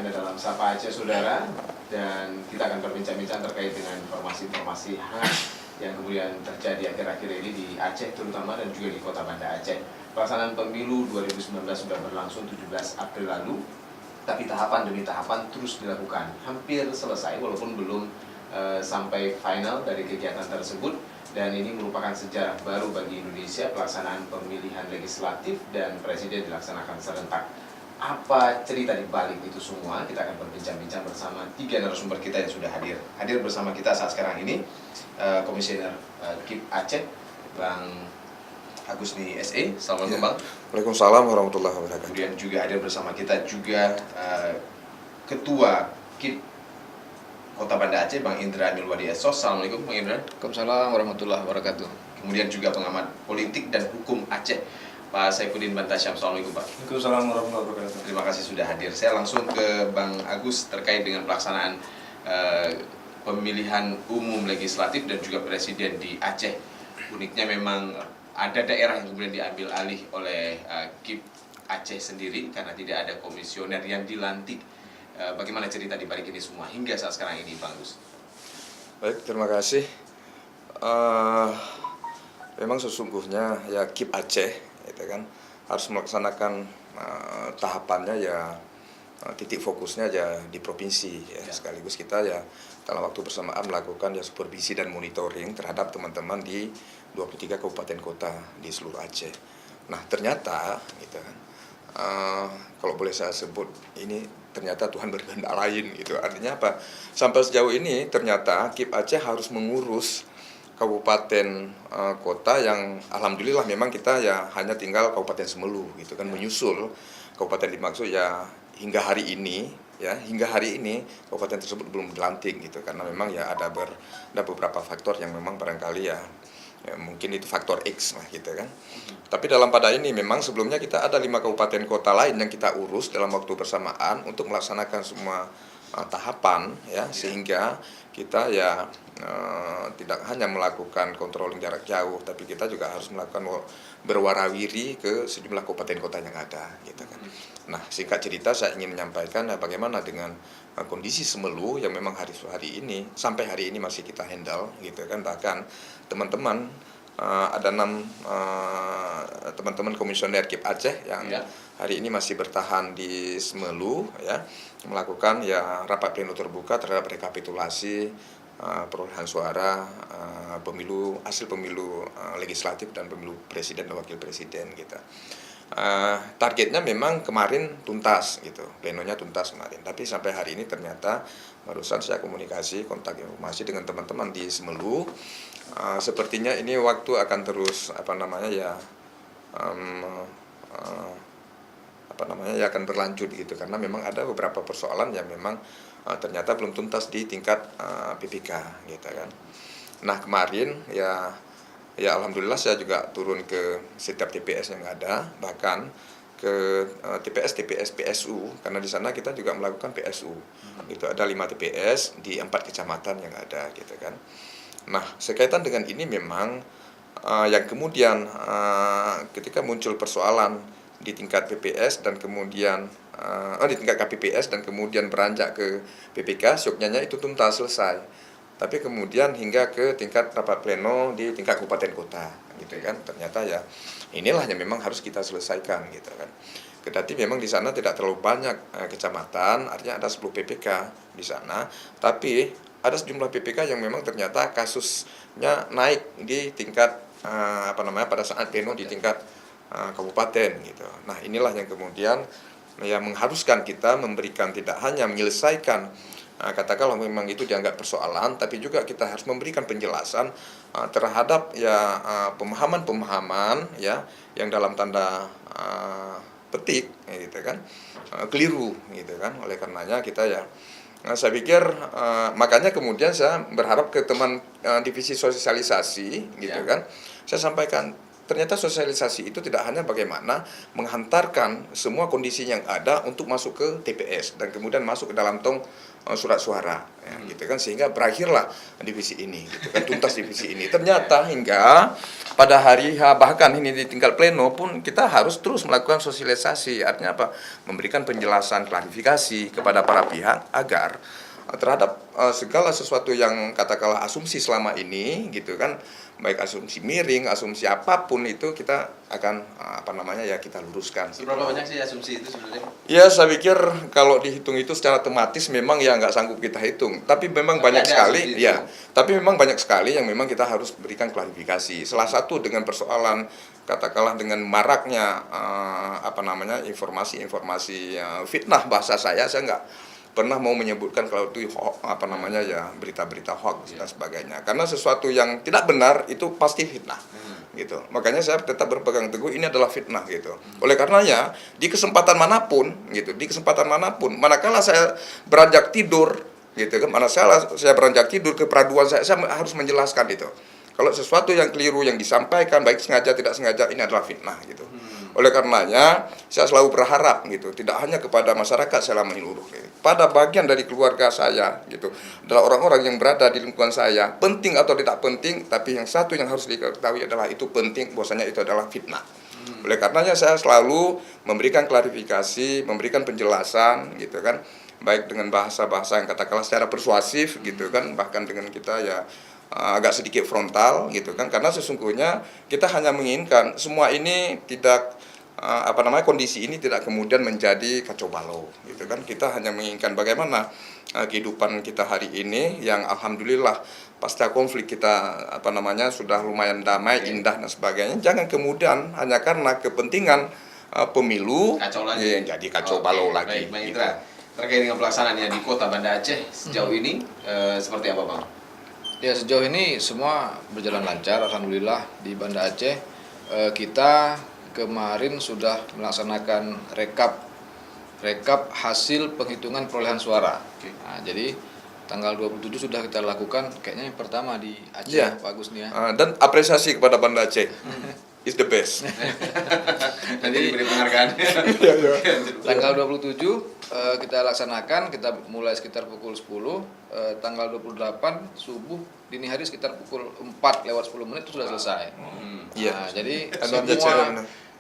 Anda dalam Sapa Aceh Saudara, dan kita akan berbincang-bincang terkait dengan informasi-informasi hangat yang kemudian terjadi akhir-akhir ini di Aceh terutama dan juga di Kota Banda Aceh. Pelaksanaan pemilu 2019 sudah berlangsung 17 April lalu, tapi tahapan demi tahapan terus dilakukan. Hampir selesai walaupun belum sampai final dari kegiatan tersebut, dan ini merupakan sejarah baru bagi Indonesia. Pelaksanaan pemilihan legislatif dan presiden dilaksanakan serentak. Apa cerita di balik itu semua? Kita akan berbincang-bincang bersama tiga narasumber kita yang sudah hadir. Hadir bersama kita saat sekarang ini Komisioner KIP Aceh, Bang Agusni SE. Assalamualaikum, Bang. Waalaikumsalam warahmatullahi wabarakatuh. Kemudian juga hadir bersama kita juga Ketua KIP Kota Banda Aceh, Bang Indra Milwadi Esos. Assalamualaikum, Bang Indra. Waalaikumsalam warahmatullahi wabarakatuh. Kemudian juga pengamat politik dan hukum Aceh, Pak Saifuddin Bantasyam. Assalamualaikum, Pak. Waalaikumsalam warahmatullahi wabarakatuh. Terima kasih sudah hadir. Saya langsung ke Bang Agus terkait dengan pelaksanaan pemilihan umum legislatif dan juga presiden di Aceh. Uniknya memang ada daerah yang kemudian diambil alih oleh KIP Aceh sendiri karena tidak ada komisioner yang dilantik. Bagaimana cerita di balik ini semua hingga saat sekarang ini, Bang Agus? Baik, terima kasih. Memang sesungguhnya ya KIP Aceh, gitu kan, harus melaksanakan tahapannya ya titik fokusnya ya di provinsi ya. Sekaligus kita ya dalam waktu bersamaan melakukan ya supervisi dan monitoring terhadap teman-teman di 23 kabupaten kota di seluruh Aceh. Nah ternyata gitu kan, kalau boleh saya sebut ini ternyata Tuhan berkehendak lain gitu. Artinya apa? Sampai sejauh ini ternyata KIP Aceh harus mengurus kabupaten kota yang alhamdulillah memang kita ya hanya tinggal Kabupaten Semelu gitu kan, menyusul kabupaten dimaksud ya hingga hari ini kabupaten tersebut belum dilantik gitu karena memang ya ada beberapa faktor yang memang barangkali ya mungkin itu faktor X lah gitu kan. Tapi dalam pada ini memang sebelumnya kita ada 5 kabupaten kota lain yang kita urus dalam waktu bersamaan untuk melaksanakan semua tahapan ya, sehingga kita ya tidak hanya melakukan controlling jarak jauh, tapi kita juga harus melakukan berwarawiri ke sejumlah kabupaten kota yang ada gitu kan. Nah singkat cerita saya ingin menyampaikan bagaimana dengan kondisi Semelu yang memang hari ini sampai hari ini masih kita handle gitu kan. Bahkan teman-teman ada 6 teman-teman komisioner KIP Aceh yang hari ini masih bertahan di Semelu ya, melakukan ya rapat pleno terbuka terhadap rekapitulasi perolehan suara hasil pemilu legislatif dan pemilu presiden dan wakil presiden gitu. Targetnya memang kemarin tuntas gitu, plenonya tuntas kemarin. Tapi sampai hari ini ternyata barusan saya komunikasi, kontak informasi dengan teman-teman di Semelu. Sepertinya ini waktu akan terus akan berlanjut gitu karena memang ada beberapa persoalan yang memang ternyata belum tuntas di tingkat PPK gitu kan. Nah kemarin ya alhamdulillah saya juga turun ke setiap TPS yang ada, bahkan ke TPS PSU karena di sana kita juga melakukan PSU. Itu ada 5 TPS di 4 kecamatan yang ada gitu kan. Nah, sekaitan dengan ini memang yang kemudian ketika muncul persoalan di tingkat PPS dan kemudian di tingkat KPPS dan kemudian beranjak ke PPK, syoknya itu tuntas selesai. Tapi kemudian hingga ke tingkat rapat pleno di tingkat kabupaten kota gitu kan. Ternyata ya inilah yang memang harus kita selesaikan gitu kan. Kedati memang di sana tidak terlalu banyak kecamatan, artinya ada 10 PPK di sana, tapi ada sejumlah PPK yang memang ternyata kasusnya naik di tingkat pada saat pleno di tingkat kabupaten gitu. Nah, inilah yang kemudian yang mengharuskan kita memberikan tidak hanya menyelesaikan katakanlah memang itu dianggap persoalan, tapi juga kita harus memberikan penjelasan terhadap ya pemahaman-pemahaman ya yang dalam tanda petik gitu kan keliru gitu kan. Oleh karenanya kita ya saya pikir makanya kemudian saya berharap ke teman divisi sosialisasi gitu kan, saya sampaikan ternyata sosialisasi itu tidak hanya bagaimana menghantarkan semua kondisi yang ada untuk masuk ke TPS dan kemudian masuk ke dalam tong surat suara ya, gitu kan, sehingga berakhirlah divisi ini gitu kan, tuntas divisi ini. Ternyata hingga pada hari H, bahkan ini di tingkat pleno pun kita harus terus melakukan sosialisasi. Artinya apa? Memberikan penjelasan, klarifikasi kepada para pihak agar terhadap segala sesuatu yang katakanlah asumsi selama ini gitu kan, baik asumsi miring, asumsi apapun itu kita akan kita luruskan. Seberapa banyak sih asumsi itu sebenarnya? Ya, saya pikir kalau dihitung itu secara tematis memang ya nggak sanggup kita hitung. Tapi memang banyak sekali, ya. Tapi memang banyak sekali yang memang kita harus berikan klarifikasi. Salah satu dengan persoalan katakanlah dengan maraknya informasi-informasi fitnah, bahasa saya nggak pernah mau menyebutkan kalau itu berita-berita hoax dan sebagainya, karena sesuatu yang tidak benar itu pasti fitnah gitu. Makanya saya tetap berpegang teguh ini adalah fitnah gitu. Oleh karenanya di kesempatan manapun manakala saya beranjak tidur gitu kan, saya beranjak tidur ke peraduan saya harus menjelaskan itu. Kalau sesuatu yang keliru yang disampaikan baik sengaja tidak sengaja ini adalah fitnah gitu. Oleh karenanya saya selalu berharap gitu, tidak hanya kepada masyarakat secara menyeluruh, pada bagian dari keluarga saya gitu, adalah orang-orang yang berada di lingkungan saya, penting atau tidak penting, tapi yang satu yang harus diketahui adalah itu penting, bahwasanya itu adalah fitnah. Oleh karenanya saya selalu memberikan klarifikasi, memberikan penjelasan gitu kan, baik dengan bahasa-bahasa yang katakanlah secara persuasif gitu kan, bahkan dengan kita ya agak sedikit frontal gitu kan, karena sesungguhnya kita hanya menginginkan semua ini tidak kondisi ini tidak kemudian menjadi kacau balau gitu kan. Kita hanya menginginkan bagaimana kehidupan kita hari ini yang alhamdulillah pasca konflik kita sudah lumayan damai, indah dan sebagainya, jangan kemudian hanya karena kepentingan pemilu yang jadi kacau balau lagi. Baik, gitu. Terkait dengan pelaksanaannya di Kota Banda Aceh sejauh ini seperti apa, Bang? Ya, sejauh ini semua berjalan lancar, alhamdulillah. Di Banda Aceh kita kemarin sudah melaksanakan rekap hasil penghitungan perolehan suara. Nah, jadi tanggal 27 sudah kita lakukan, kayaknya yang pertama di Aceh, ya. Pak Agus nih ya. Dan apresiasi kepada Banda Aceh. Is the best. Nanti diberi penghargaan. Tanggal 27 kita laksanakan, kita mulai sekitar pukul 10, tanggal 28 subuh dini hari sekitar pukul 4:10 itu sudah selesai. Nah, jadi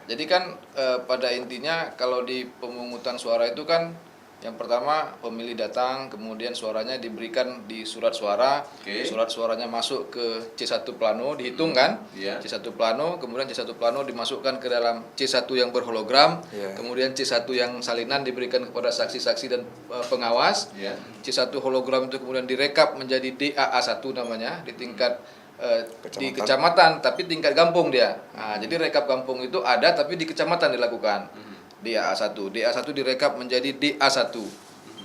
jadi kan pada intinya kalau di pemungutan suara itu kan yang pertama pemilih datang, kemudian suaranya diberikan di surat suara, surat suaranya masuk ke C1 plano, dihitung kan, C1 plano, kemudian C1 plano dimasukkan ke dalam C1 yang berhologram, kemudian C1 yang salinan diberikan kepada saksi-saksi dan pengawas, C1 hologram itu kemudian direkap menjadi DAA1 namanya, di tingkat di kecamatan, tapi tingkat kampung dia. Nah, jadi rekap kampung itu ada, tapi di kecamatan dilakukan. DA1 direkap menjadi DA1.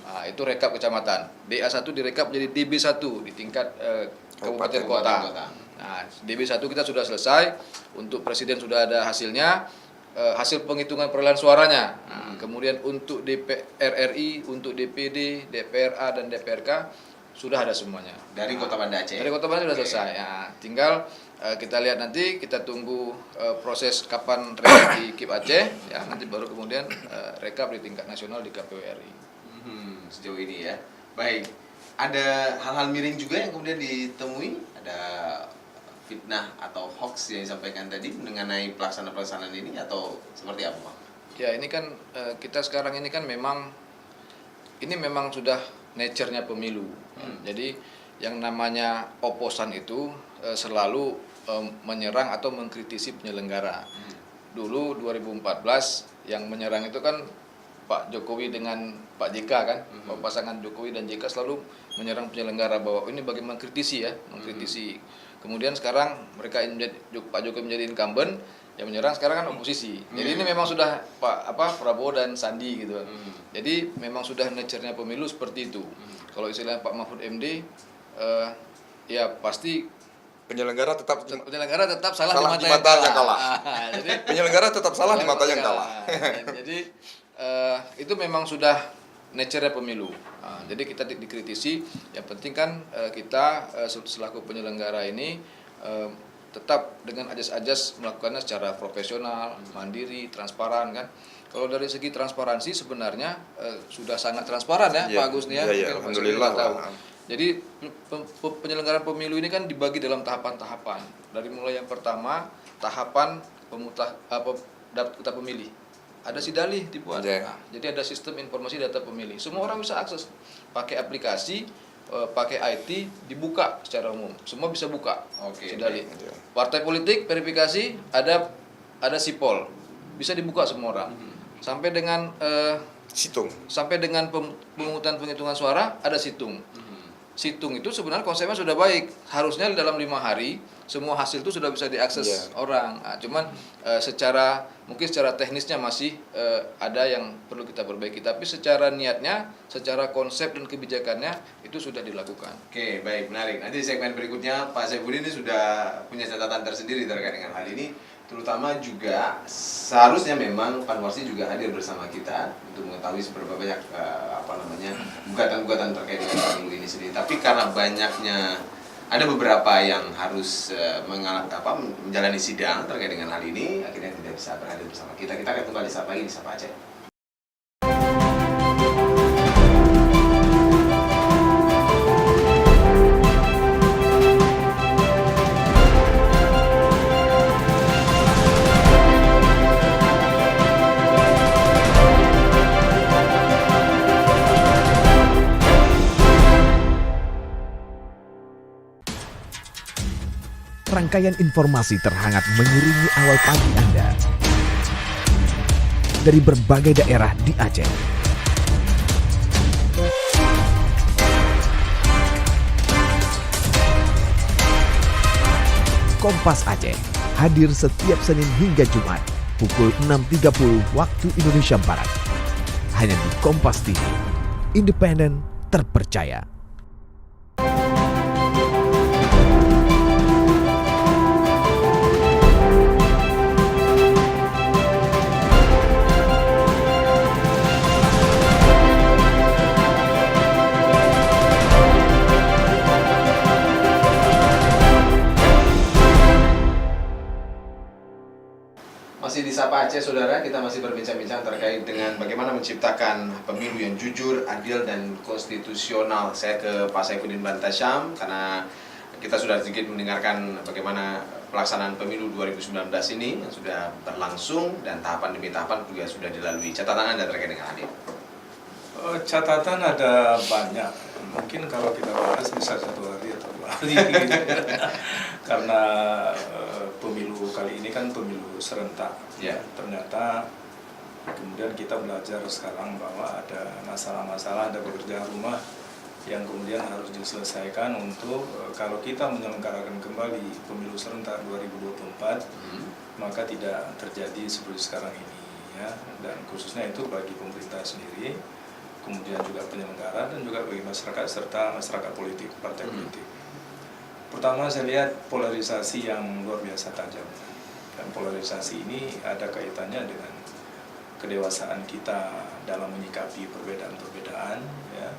Nah, itu rekap kecamatan. DA1 direkap menjadi DB1 di tingkat kabupaten kota. Nah, DB1 kita sudah selesai, untuk presiden sudah ada hasilnya, hasil penghitungan perolehan suaranya. Nah, kemudian untuk DPR RI, untuk DPD, DPRA dan DPRK sudah ada semuanya. Dari Kota Banda Aceh. Dari Kota Banda sudah selesai. Nah, tinggal kita lihat nanti, kita tunggu proses kapan rekap di KIP Aceh, ya nanti baru kemudian rekap di tingkat nasional di KPU RI. Sejauh ini ya. Baik. Ada hal-hal miring juga yang kemudian ditemui, ada fitnah atau hoax yang disampaikan tadi mengenai pelaksanaan ini atau seperti apa, Pak? Ya, ini kan kita sekarang ini kan memang sudah nature-nya pemilu. Jadi yang namanya oposan itu selalu menyerang atau mengkritisi penyelenggara. Dulu 2014 yang menyerang itu kan Pak Jokowi dengan Pak JK kan, pasangan Jokowi dan JK selalu menyerang penyelenggara bahwa ini bagaimana mengkritisi ya, mengkritisi. Kemudian sekarang Pak Jokowi menjadi incumbent, yang menyerang sekarang kan oposisi. Jadi ini memang sudah Prabowo dan Sandi gitu. Jadi memang sudah nature-nya pemilu seperti itu. Kalau istilahnya Pak Mahfud MD ya pasti penyelenggara tetap salah di mata yang kalah. Jadi penyelenggara tetap salah di mata yang kalah. Jadi itu memang sudah nature-nya pemilu. Jadi kita dikritisi, yang penting kan kita selaku penyelenggara ini tetap dengan ajas-ajas melakukannya secara profesional, mandiri, transparan kan. Kalau dari segi transparansi sebenarnya sudah sangat transparan ya, Iya, Pak Agus nih ya. iya, iya, Mungkin Pak alhamdulillah Sugeng tahu. lah. Jadi penyelenggaraan pemilu ini kan dibagi dalam tahapan-tahapan. Dari mulai yang pertama tahapan data pemilih. Ada sidalih dibuat. Iya. Nah, jadi ada sistem informasi data pemilih. Semua orang bisa akses pakai aplikasi, pakai IT, dibuka secara umum. Semua bisa buka. Oke, sidalih. baik. Partai politik verifikasi ada sipol. Bisa dibuka semua orang. Sampai dengan Situng. pemungutan penghitungan suara ada situng. Situng itu sebenarnya konsepnya sudah baik. Harusnya dalam 5 hari semua hasil itu sudah bisa diakses orang. Nah, cuman mungkin secara teknisnya masih ada yang perlu kita perbaiki. Tapi secara niatnya, secara konsep dan kebijakannya itu sudah dilakukan. Oke, baik, menarik. Nanti di segmen berikutnya Pak Saifuddin ini sudah punya catatan tersendiri terkait dengan hal ini. Terutama juga seharusnya memang Panwarsi juga hadir bersama kita untuk mengetahui seberapa banyak gugatan-gugatan terkait dengan pemilu ini sendiri. Tapi karena banyaknya ada beberapa yang harus menjalani sidang terkait dengan hal ini, akhirnya tidak bisa berhadir bersama kita. Kita akan kembali saat lagi di Sapa Aceh. Rangkaian informasi terhangat mengiringi awal pagi Anda dari berbagai daerah di Aceh. Kompas Aceh hadir setiap Senin hingga Jumat pukul 6.30 waktu Indonesia Barat. Hanya di Kompas TV, independen, terpercaya. Masih di Sapa Aceh, saudara, kita masih berbincang-bincang terkait dengan bagaimana menciptakan pemilu yang jujur, adil, dan konstitusional. Saya ke Pak Saifuddin Bantasyam karena kita sudah sedikit mendengarkan bagaimana pelaksanaan pemilu 2019 ini yang sudah berlangsung dan tahapan demi tahapan juga sudah dilalui. Catatan Anda terkait dengan hal ini? Catatan ada banyak. Mungkin kalau kita bahas bisa 1 hari atau 2 hari gitu. Karena pemilu kali ini kan pemilu serentak. Ya. Ternyata kemudian kita belajar sekarang bahwa ada masalah-masalah, ada pekerjaan rumah yang kemudian harus diselesaikan untuk kalau kita menyelenggarakan kembali pemilu serentak 2024 maka tidak terjadi seperti sekarang ini ya, dan khususnya itu bagi pemerintah sendiri, kemudian juga penyelenggara dan juga bagi masyarakat serta masyarakat politik, partai politik. Pertama saya lihat polarisasi yang luar biasa tajam, dan polarisasi ini ada kaitannya dengan kedewasaan kita dalam menyikapi perbedaan-perbedaan ya,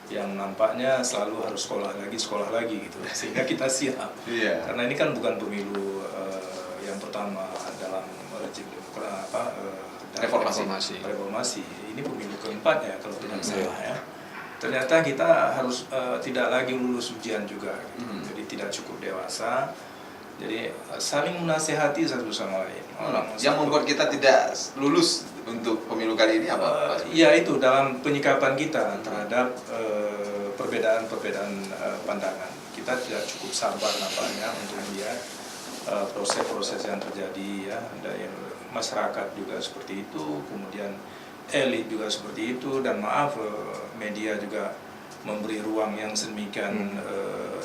yang nampaknya selalu harus sekolah lagi gitu, sehingga kita siap. Karena ini kan bukan pemilu yang pertama dalam rejim reformasi. Ini pemilu keempat ya kalau tidak salah ya. Ternyata kita harus tidak lagi lulus ujian juga, gitu. Jadi tidak cukup dewasa. Jadi saling menasehati satu sama lain. Yang membuat kita tidak lulus untuk pemilu kali ini apa? Ya itu dalam penyikapan kita terhadap perbedaan-perbedaan pandangan. Kita tidak cukup sabar nampaknya untuk melihat proses-proses yang terjadi ya, dari masyarakat juga seperti itu, kemudian elit juga seperti itu, dan maaf media juga memberi ruang yang sedemikian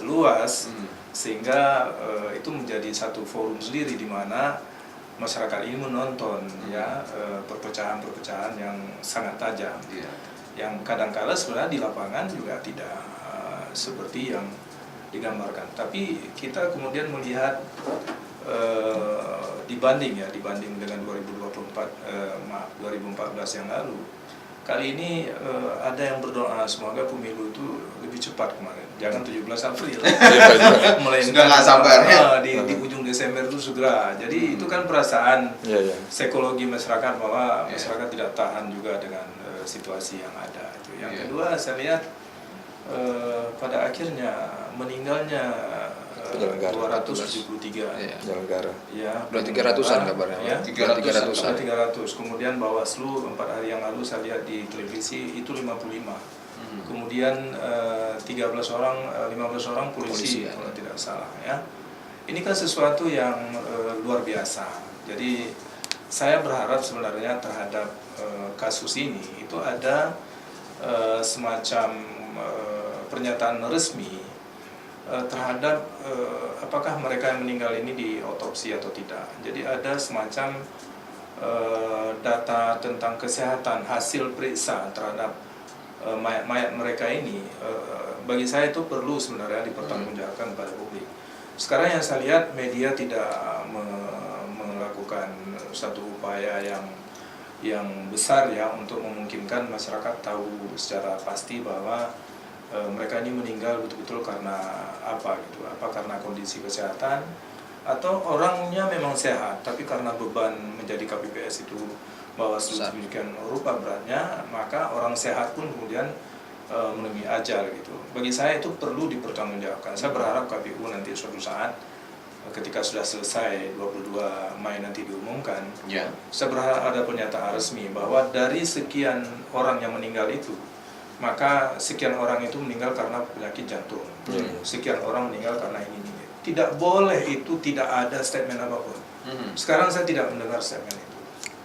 luas sehingga itu menjadi satu forum sendiri di mana masyarakat ini menonton ya perpecahan-perpecahan yang sangat tajam, yang kadang-kala sebenarnya di lapangan juga tidak seperti yang digambarkan. Tapi kita kemudian melihat dibanding dengan 2014 yang lalu, kali ini ada yang berdoa semoga pemilu itu lebih cepat kemarin, jangan 17 April, Sudah nggak sabar ya? di ujung Desember itu segera. Jadi itu kan perasaan Iya, iya. psikologi masyarakat bahwa masyarakat tidak tahan juga dengan situasi yang ada. Itu. Yang kedua saya lihat pada akhirnya meninggalnya Penyelenggara. 273 Penyelenggara. ya, Udah 300-an kabarnya, ya, 300-an. 300. Kemudian Bawaslu 4 hari yang lalu saya lihat di televisi itu 55. Kemudian 15 orang polisi ya. kalau tidak salah ya. Ini kan sesuatu yang luar biasa. Jadi saya berharap sebenarnya terhadap kasus ini itu ada semacam pernyataan resmi terhadap apakah mereka yang meninggal ini diotopsi atau tidak. Jadi ada semacam data tentang kesehatan, hasil periksa terhadap mayat-mayat mereka ini. Bagi saya itu perlu sebenarnya dipertanggungjawabkan kepada publik. Sekarang yang saya lihat media tidak melakukan satu upaya yang besar ya untuk memungkinkan masyarakat tahu secara pasti bahwa mereka ini meninggal betul-betul karena apa gitu, apa karena kondisi kesehatan atau orangnya memang sehat tapi karena beban menjadi KPPS itu Bawaslu sedemikian rupa beratnya, maka orang sehat pun kemudian menemui ajal gitu. Bagi saya itu perlu dipertanggungjawabkan. Saya berharap KPU nanti suatu saat ketika sudah selesai 22 Mei nanti diumumkan, saya berharap ada pernyataan resmi bahwa dari sekian orang yang meninggal itu, maka sekian orang itu meninggal karena penyakit jantung, sekian orang meninggal karena ini. Tidak boleh itu tidak ada statement apapun. Sekarang saya tidak mendengar statement itu.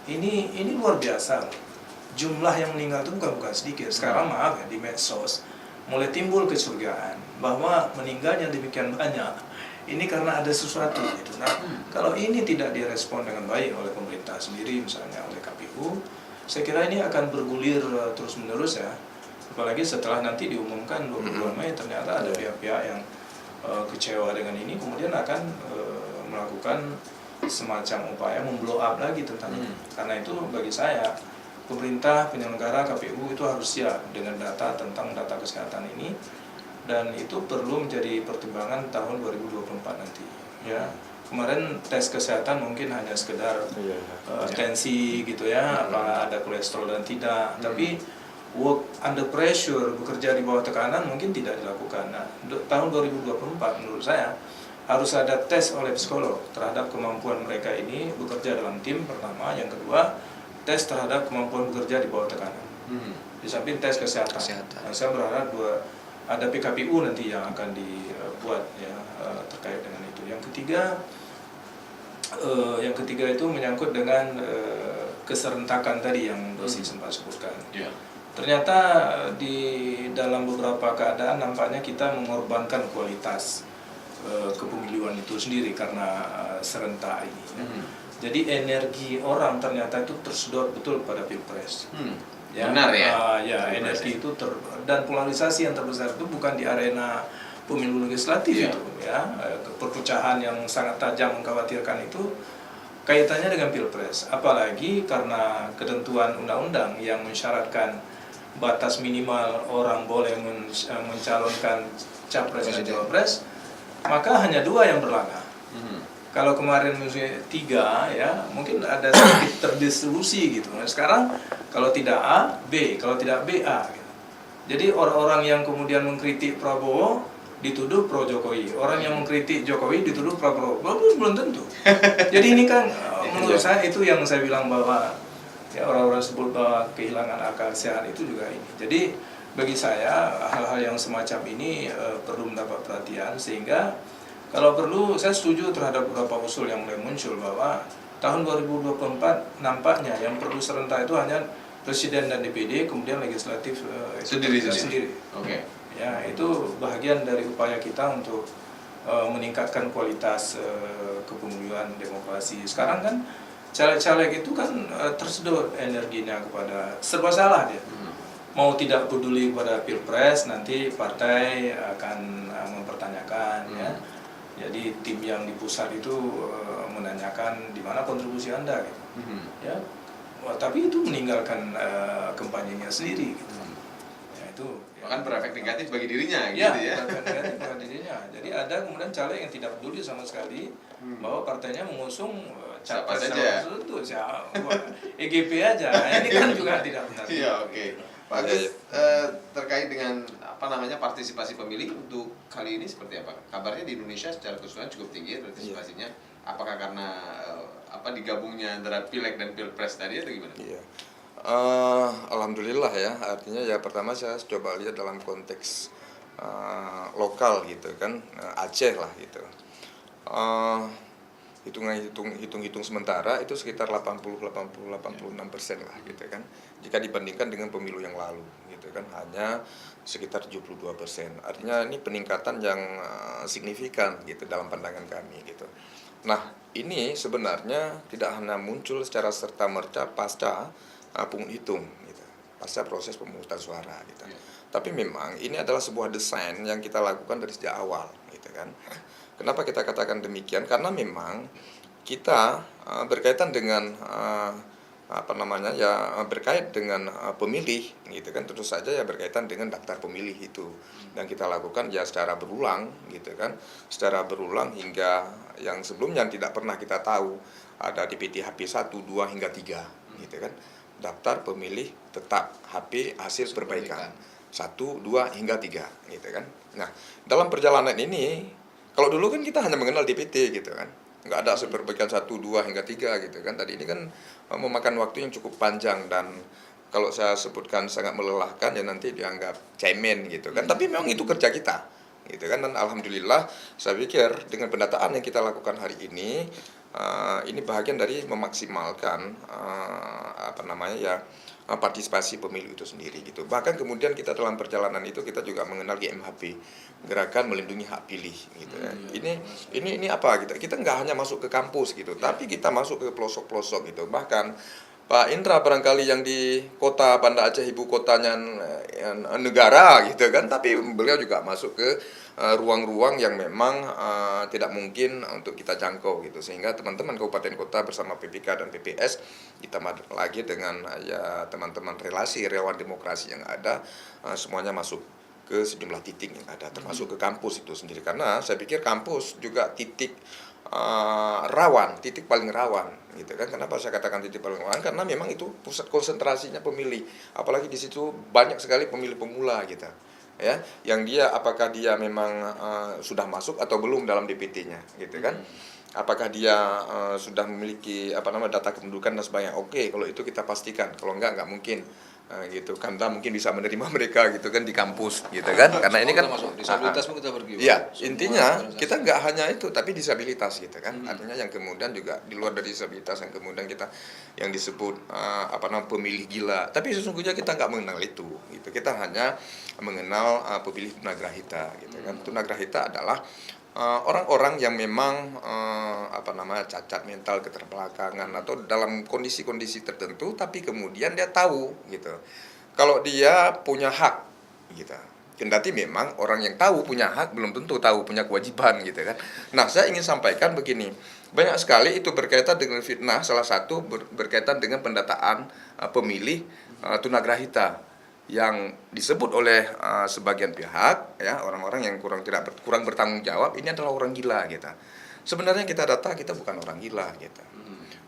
Ini luar biasa. Jumlah yang meninggal itu bukan sedikit. Sekarang maaf ya, di medsos mulai timbul kecurigaan bahwa meninggalnya demikian banyak. Ini karena ada sesuatu gitu. Nah, kalau ini tidak direspon dengan baik oleh pemerintah sendiri, misalnya oleh KPU, saya kira ini akan bergulir terus-menerus ya. Apalagi setelah nanti diumumkan 22 Mei ternyata ada pihak-pihak yang kecewa dengan ini, kemudian akan melakukan semacam upaya memblow up lagi tentang ini. Karena itu bagi saya pemerintah, penyelenggara, KPU itu harus siap dengan data tentang data kesehatan ini, dan itu perlu menjadi pertimbangan tahun 2024 nanti ya. Kemarin tes kesehatan mungkin hanya sekedar tensi gitu ya, apa ada kolesterol dan tidak, tapi work under pressure, bekerja di bawah tekanan mungkin tidak dilakukan. Nah, tahun 2024 menurut saya harus ada tes oleh psikolog terhadap kemampuan mereka ini bekerja dalam tim pertama, yang kedua tes terhadap kemampuan bekerja di bawah tekanan. Di samping tes kesehatan. Nah, saya berharap ada PKPU nanti yang akan dibuat ya terkait dengan itu. Yang ketiga itu menyangkut dengan keserentakan tadi yang Dosi sempat sebutkan. Ternyata di dalam beberapa keadaan nampaknya kita mengorbankan kualitas kepemiluan itu sendiri karena serentak ini. Jadi energi orang ternyata itu tersedot betul pada Pilpres. Ya, benar ya? Energi itu dan polarisasi yang terbesar itu bukan di arena pemilu legislatif itu ya. Perpecahan yang sangat tajam mengkhawatirkan itu kaitannya dengan Pilpres. Apalagi karena ketentuan undang-undang yang mensyaratkan batas minimal orang boleh mencalonkan capres dan cawapres, maka hanya 2 yang berlaga. Kalau kemarin misalnya 3 ya, mungkin ada sedikit terdistribusi gitu. Nah, sekarang kalau tidak A, B, kalau tidak B, A gitu. Jadi orang-orang yang kemudian mengkritik Prabowo dituduh pro Jokowi, orang yang mengkritik Jokowi dituduh pro Prabowo, belum tentu. Jadi ini kan menurut saya itu yang saya bilang bahwa ya orang-orang sebut bahwa kehilangan akal sehat itu juga ini. Jadi bagi saya hal-hal yang semacam ini perlu mendapat perhatian, sehingga kalau perlu saya setuju terhadap beberapa usul yang mulai muncul bahwa tahun 2024 nampaknya yang perlu serentak itu hanya presiden dan DPD, kemudian legislatif sendiri. Ya, itu bahagian dari upaya kita untuk meningkatkan kualitas kepemiluan demokrasi. Sekarang kan caleg-caleg itu kan tersedot energinya kepada serba salah dia. Mau tidak peduli pada Pilpres, nanti partai akan mempertanyakan ya. Jadi tim yang di pusat itu menanyakan di mana kontribusi Anda gitu. Ya. Wah, tapi itu meninggalkan kampanyenya sendiri gitu. Ya, itu. Bahkan berefek negatif bagi dirinya, Ya, gitu ya. berefek negatif bagi dirinya. Jadi ada kemudian caleg yang tidak peduli sama sekali bahwa partainya mengusung Siapa capres saja. tertentu, EGP aja. Ini kan juga tidak benar. Iya, oke. Pak Agus, terkait dengan partisipasi pemilih untuk kali ini seperti apa? Kabarnya di Indonesia secara keseluruhan cukup tinggi partisipasinya. Apakah karena digabungnya antara pileg dan pilpres tadi atau gimana? Iya. Alhamdulillah ya, artinya ya pertama saya coba lihat dalam konteks lokal gitu kan, Aceh lah gitu. Hitung sementara itu sekitar 86% lah gitu kan, jika dibandingkan dengan pemilu yang lalu gitu kan, hanya sekitar 72%. Artinya ini peningkatan yang signifikan gitu dalam pandangan kami gitu. Nah ini sebenarnya tidak hanya muncul secara serta-merta pasca pungut hitung gitu, pasca proses pemungutan suara gitu. Tapi memang ini adalah sebuah desain yang kita lakukan dari sejak awal gitu kan. Kenapa kita katakan demikian? Karena memang kita berkaitan dengan berkait dengan pemilih gitu kan, tentu saja ya berkaitan dengan daftar pemilih itu, dan kita lakukan ya secara berulang gitu kan, secara berulang hingga yang sebelumnya tidak pernah kita tahu ada DPT HP 1, 2 hingga 3 gitu kan, daftar pemilih tetap HP hasil perbaikan 1, 2 hingga 3 gitu kan. Nah dalam perjalanan ini, kalau dulu kan kita hanya mengenal DPT gitu kan, nggak ada hasil perbaikan 1, 2 hingga 3 gitu kan. Tadi ini kan memakan waktu yang cukup panjang, dan kalau saya sebutkan sangat melelahkan ya nanti dianggap cemen gitu kan. Tapi memang itu kerja kita gitu kan, dan alhamdulillah saya pikir dengan pendataan yang kita lakukan hari ini bahagian dari memaksimalkan partisipasi pemilu itu sendiri gitu. Bahkan kemudian kita dalam perjalanan itu kita juga mengenal GMHP, Gerakan Melindungi Hak Pilih gitu ya. Ini apa gitu. Kita nggak hanya masuk ke kampus gitu, tapi kita masuk ke pelosok-pelosok gitu. Bahkan Pak Indra barangkali yang di kota Banda Aceh, ibu kotanya negara gitu kan, tapi beliau juga masuk ke ruang-ruang yang memang tidak mungkin untuk kita jangkau gitu, sehingga teman-teman kabupaten kota bersama PPK dan PPS ditambah lagi dengan ya teman-teman relasi relawan demokrasi yang ada, semuanya masuk ke sejumlah titik yang ada, termasuk ke kampus itu sendiri, karena saya pikir kampus juga titik titik paling rawan gitu kan. Kenapa saya katakan titik paling rawan? Karena memang itu pusat konsentrasinya pemilih, apalagi di situ banyak sekali pemilih pemula gitu ya, yang dia apakah dia memang sudah masuk atau belum dalam DPT-nya gitu kan, apakah dia sudah memiliki data kependudukan dan sebagainya. Oke, kalau itu kita pastikan, kalau enggak mungkin gitu kan, kita mungkin bisa menerima mereka gitu kan di kampus gitu kan, karena ini kan masuk disabilitas pun kita pergi. Ya, intinya kita nggak hanya itu, tapi disabilitas gitu kan. Artinya yang kemudian juga di luar dari disabilitas yang kemudian kita yang disebut pemilih gila. Tapi sesungguhnya kita nggak mengenal itu gitu. Kita hanya mengenal pemilih tunagrahita gitu kan. Tunagrahita adalah orang-orang yang memang cacat mental, keterbelakangan atau dalam kondisi-kondisi tertentu, tapi kemudian dia tahu gitu kalau dia punya hak gitu. Kendati memang orang yang tahu punya hak belum tentu tahu punya kewajiban gitu kan. Nah, saya ingin sampaikan begini, banyak sekali itu berkaitan dengan fitnah, salah satu berkaitan dengan pendataan pemilih tunagrahita yang disebut oleh sebagian pihak ya, orang-orang yang kurang bertanggung jawab, ini adalah orang gila gitu. Sebenarnya kita data kita bukan orang gila gitu.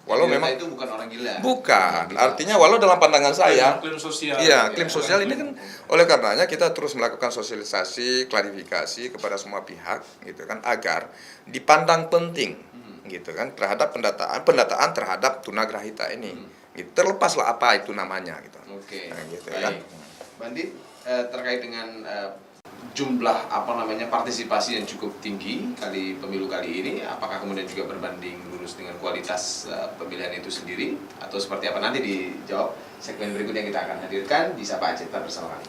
Walau memang itu bukan orang gila. Bukan. Artinya walau dalam pandangan saya klaim sosial. Iya, klaim sosial ini kan oleh karenanya kita terus melakukan sosialisasi, klarifikasi kepada semua pihak gitu kan, agar dipandang penting gitu kan terhadap pendataan terhadap tunagrahita ini. Gitu. Terlepaslah apa itu namanya gitu. Oke. Nah, gitu baik. kan. Bandit, terkait dengan jumlah partisipasi yang cukup tinggi kali pemilu kali ini, apakah kemudian juga berbanding lurus dengan kualitas pemilihan itu sendiri, atau seperti apa, nanti dijawab segmen berikut yang kita akan hadirkan di Sapa Aceh. Tetap bersama kami.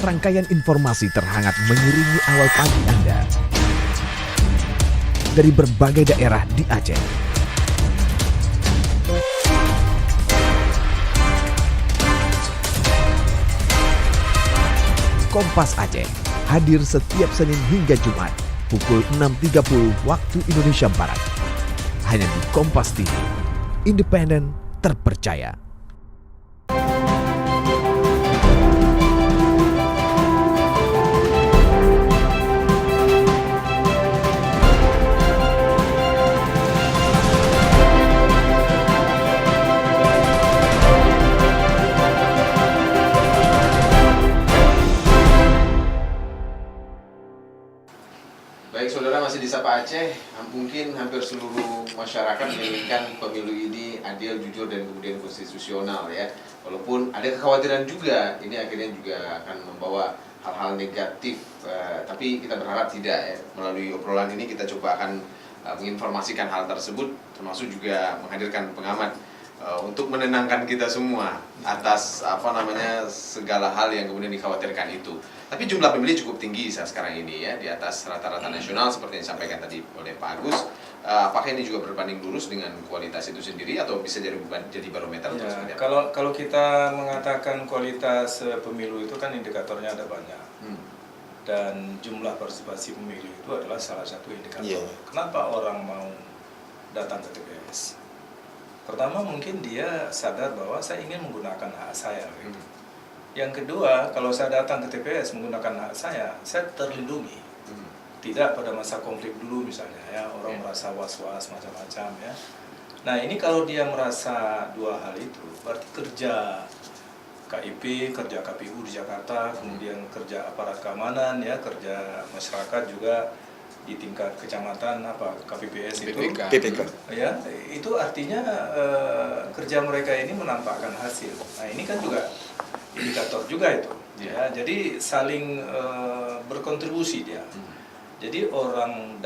Rangkaian informasi terhangat mengiringi awal pagi Anda. dari berbagai daerah di Aceh. Kompas Aceh hadir setiap Senin hingga Jumat pukul 6.30 waktu Indonesia Barat. Hanya di Kompas TV, independen, terpercaya. Baik saudara, masih di Sapa Aceh. Mungkin hampir seluruh masyarakat menginginkan pemilu ini adil, jujur, dan kemudian konstitusional ya. Walaupun ada kekhawatiran juga, ini akhirnya juga akan membawa hal-hal negatif. Tapi kita berharap tidak ya. Melalui obrolan ini kita coba akan menginformasikan hal tersebut, termasuk juga menghadirkan pengamat untuk menenangkan kita semua atas segala hal yang kemudian dikhawatirkan itu. Tapi jumlah pemilih cukup tinggi saat sekarang ini ya, di atas rata-rata nasional seperti yang disampaikan tadi oleh Pak Agus. Apakah ini juga berbanding lurus dengan kualitas itu sendiri atau bisa jadi barometer atau seperti apa? Kalau kita mengatakan kualitas pemilu itu kan indikatornya ada banyak. Dan jumlah partisipasi pemilu itu adalah salah satu indikator. Kenapa orang mau datang ke TPS? Pertama, mungkin dia sadar bahwa saya ingin menggunakan hak saya. Gitu. Yang kedua, kalau saya datang ke TPS menggunakan hak saya terlindungi. Tidak pada masa konflik dulu misalnya ya, orang merasa was-was macam-macam ya. Nah ini kalau dia merasa dua hal itu, berarti kerja KIP, kerja KPU di Jakarta, kemudian kerja aparat keamanan ya, kerja masyarakat juga di tingkat kecamatan KPPS itu PPK. Ya, itu artinya kerja mereka ini menampakkan hasil. Nah ini kan juga indikator juga itu ya, jadi saling berkontribusi dia. Jadi orang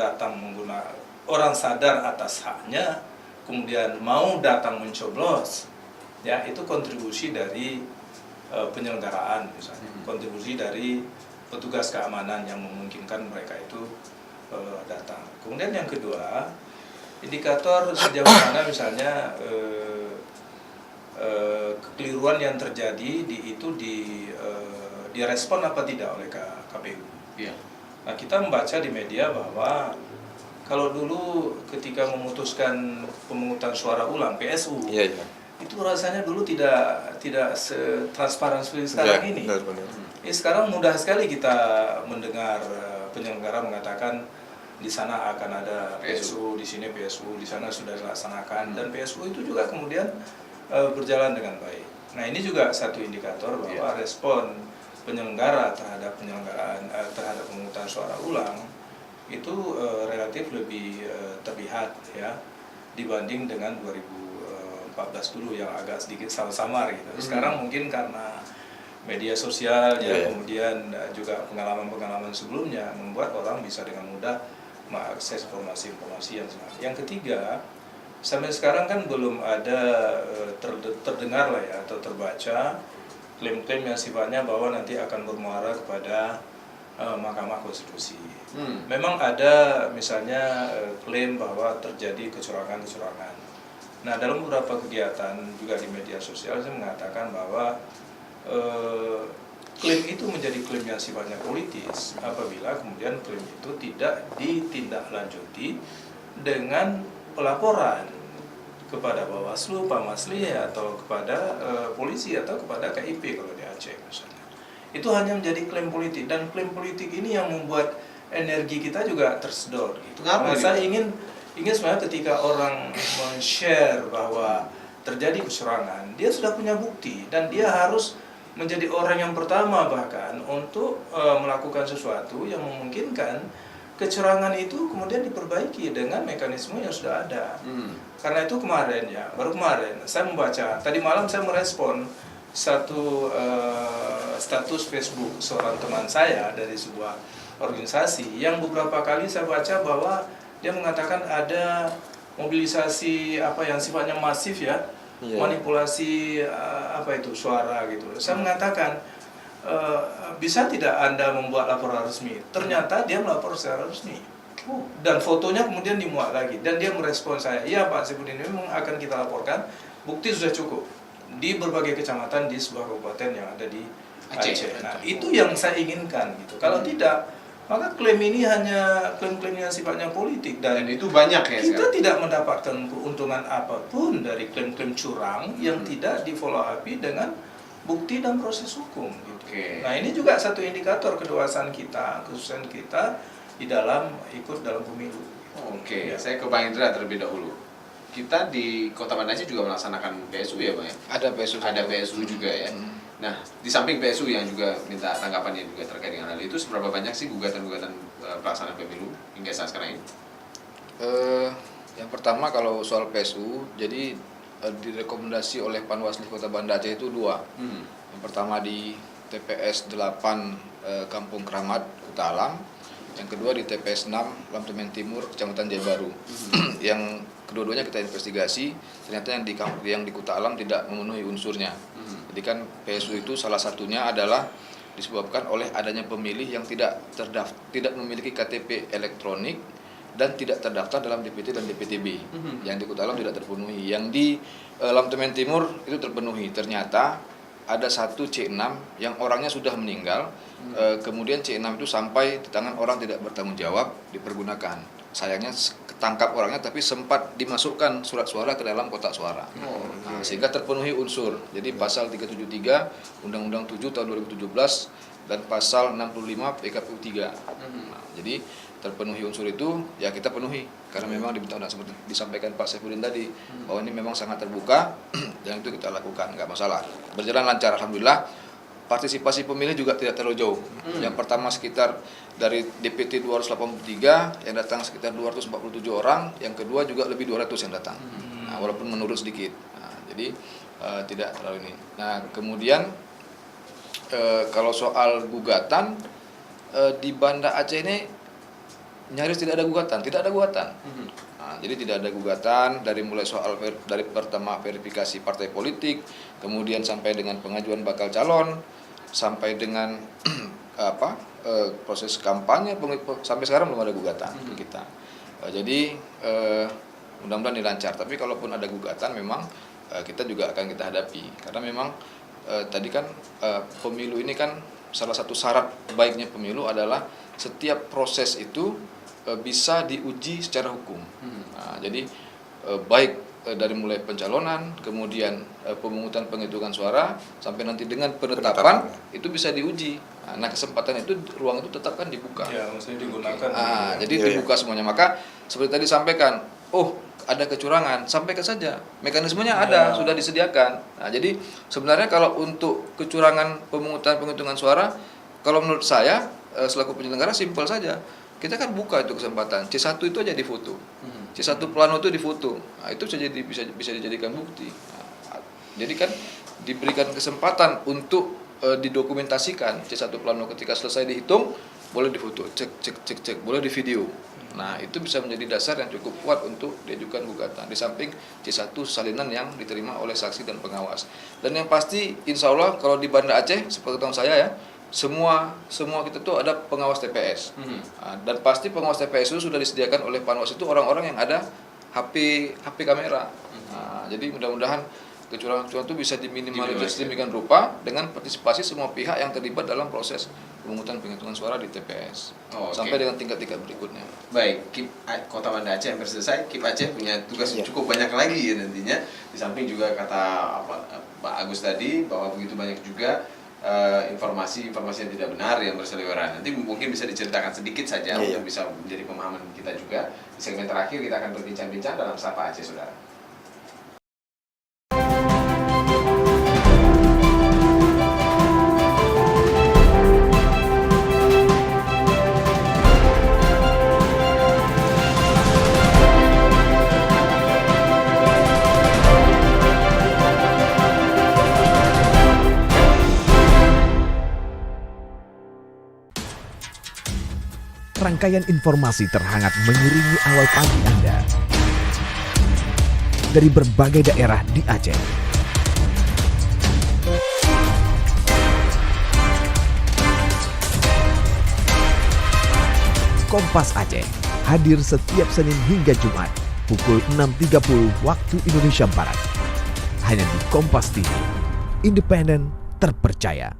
sadar atas haknya, kemudian mau datang mencoblos ya, itu kontribusi dari penyelenggaraan misalnya, kontribusi dari petugas keamanan yang memungkinkan mereka itu datang. Kemudian yang kedua, indikator sejauh mana misalnya kekeliruan yang terjadi direspon apa tidak oleh KPU. Iya. Nah, kita membaca di media bahwa kalau dulu ketika memutuskan pemungutan suara ulang PSU, itu rasanya dulu tidak setransparan seperti sekarang ini. Benar. Sekarang mudah sekali kita mendengar penyelenggara mengatakan di sana akan ada PSU, di sini PSU, di sana sudah dilaksanakan, dan PSU itu juga kemudian berjalan dengan baik. Nah ini juga satu indikator bahwa respon penyelenggara terhadap pemungutan suara ulang itu relatif lebih terlihat ya dibanding dengan 2014 dulu yang agak sedikit samar gitu. Sekarang mungkin karena media sosial ya, kemudian juga pengalaman-pengalaman sebelumnya membuat orang bisa dengan mudah mengakses informasi-informasi yang sebenarnya. Yang ketiga, sampai sekarang kan belum ada terdengar lah ya atau terbaca klaim-klaim yang sifatnya bahwa nanti akan bermuara kepada Mahkamah Konstitusi. Memang ada misalnya klaim bahwa terjadi kecurangan-kecurangan. Nah dalam beberapa kegiatan juga di media sosial saya mengatakan bahwa klaim itu menjadi klaim yang sifatnya politis apabila kemudian klaim itu tidak ditindaklanjuti dengan pelaporan kepada Bawaslu, Pamasli atau kepada polisi atau kepada KIP kalau di Aceh misalnya. Itu hanya menjadi klaim politik, dan klaim politik ini yang membuat energi kita juga tersedot gitu. Saya ingin sebenarnya ketika orang men-share bahwa terjadi kecurangan, dia sudah punya bukti dan dia harus menjadi orang yang pertama bahkan untuk melakukan sesuatu yang memungkinkan kecurangan itu kemudian diperbaiki dengan mekanisme yang sudah ada. Karena itu baru kemarin saya membaca, tadi malam saya merespon satu status Facebook seorang teman saya dari sebuah organisasi yang beberapa kali saya baca bahwa dia mengatakan ada mobilisasi yang sifatnya masif ya, manipulasi suara gitu. Saya mengatakan bisa tidak Anda membuat laporan resmi? Ternyata dia melapor secara resmi. Dan fotonya kemudian dimuat lagi dan dia merespon saya, iya Pak Saifuddin, memang akan kita laporkan, bukti sudah cukup di berbagai kecamatan di sebuah kabupaten yang ada di Aceh. Nah itu yang saya inginkan gitu. Kalau tidak, maka klaim ini hanya klaim-klaim yang sifatnya politik dan itu banyak ya kita sekarang? tidak mendapatkan keuntungan apapun dari klaim-klaim curang yang tidak di follow up dengan bukti dan proses hukum gitu. Oke. Nah ini juga satu indikator kedewasaan kita, kesuksesan kita di dalam ikut dalam pemilu. Oke, Ya. saya ke Bang Indra terlebih dahulu. Kita di Kota Banda Aceh juga melaksanakan PSU ya Bang ya? Ada PSU. Ada PSU juga ya. Nah, di samping PSU yang juga minta tanggapannya juga terkait dengan hal itu, seberapa banyak sih gugatan-gugatan pelaksanaan pemilu hingga saat sekarang ini? Yang pertama kalau soal PSU, jadi direkomendasi oleh Panwasli Kota Banda Aceh itu 2. Yang pertama di TPS 8 Kampung Keramat, Kuta Alam. Yang kedua di TPS 6 Lamtemen Timur, Kecamatan Jaya Baru. Yang kedua-duanya kita investigasi, ternyata yang di Kuta Alam tidak memenuhi unsurnya. Jadi kan PSU itu salah satunya adalah disebabkan oleh adanya pemilih yang tidak memiliki KTP elektronik dan tidak terdaftar dalam DPT dan DPTB. Yang di Kuta Alam tidak terpenuhi. Yang di Lamtemen Timur itu terpenuhi. Ternyata ada satu C6 yang orangnya sudah meninggal, kemudian C6 itu sampai di tangan orang tidak bertanggung jawab dipergunakan. Sayangnya ketangkap orangnya tapi sempat dimasukkan surat suara ke dalam kotak suara. Nah, sehingga terpenuhi unsur. Jadi pasal 373 Undang-Undang 7 tahun 2017 dan pasal 65 PKPU 3. Nah, jadi terpenuhi unsur itu ya kita penuhi karena memang diminta seperti disampaikan Pak Saifuddin tadi bahwa ini memang sangat terbuka dan itu kita lakukan, nggak masalah, berjalan lancar alhamdulillah. Partisipasi pemilih juga tidak terlalu jauh. Yang pertama sekitar dari DPT 283 yang datang sekitar 247 orang, yang kedua juga lebih 200 yang datang. Nah, walaupun menurun sedikit. Nah, jadi tidak terlalu ini. Nah, kemudian kalau soal gugatan di Banda Aceh ini nyaris tidak ada gugatan, Nah, jadi tidak ada gugatan dari mulai dari pertama verifikasi partai politik, kemudian sampai dengan pengajuan bakal calon, sampai dengan proses kampanye, sampai sekarang belum ada gugatan ke kita. Jadi mudah-mudahan ini lancar. Tapi kalaupun ada gugatan, memang kita juga akan kita hadapi, karena memang tadi kan pemilu ini kan salah satu syarat baiknya pemilu adalah setiap proses itu bisa diuji secara hukum. Nah, jadi baik dari mulai pencalonan, kemudian pemungutan penghitungan suara, sampai nanti dengan penetapan itu bisa diuji. Nah, kesempatan itu, ruang itu tetap kan dibuka. Ya, maksudnya digunakan. Jadi dibuka semuanya. Maka seperti tadi sampaikan, ada kecurangan, sampaikan saja. Mekanismenya ada, sudah disediakan. Nah, jadi sebenarnya kalau untuk kecurangan pemungutan penghitungan suara, kalau menurut saya selaku penyelenggara simpel saja. Kita kan buka itu kesempatan. C1 itu aja difoto. C1 plano itu difoto. Nah, itu bisa dijadikan bukti. Nah, jadi kan diberikan kesempatan untuk didokumentasikan C1 plano, ketika selesai dihitung boleh difoto, cek, boleh di video. Nah, itu bisa menjadi dasar yang cukup kuat untuk diajukan gugatan. Di samping C1 salinan yang diterima oleh saksi dan pengawas. Dan yang pasti insya Allah kalau di Banda Aceh, seperti tahu saya ya, semua kita tuh ada pengawas TPS. Dan pasti pengawas TPS itu sudah disediakan oleh Panwas itu orang-orang yang ada HP kamera. Jadi mudah-mudahan kecurangan-kecurangan itu bisa diminimalisir sedemikian rupa dengan partisipasi semua pihak yang terlibat dalam proses pemungutan penghitungan suara di TPS. Sampai dengan tingkat-tingkat berikutnya. Baik, KIP Kota Banda Aceh hampir selesai. KIP Aceh punya tugas cukup banyak lagi ya nantinya. Di samping juga kata Pak Agus tadi bahwa begitu banyak juga informasi yang tidak benar yang berseliweran. Nanti mungkin bisa diceritakan sedikit saja untuk bisa menjadi pemahaman kita juga. Di segmen terakhir kita akan berbincang-bincang dalam Sapa Aceh, Saudara. Rangkaian informasi terhangat mengiringi awal pagi Anda dari berbagai daerah di Aceh. Kompas Aceh, hadir setiap Senin hingga Jumat pukul 6.30 waktu Indonesia Barat. Hanya di Kompas TV, independen, terpercaya.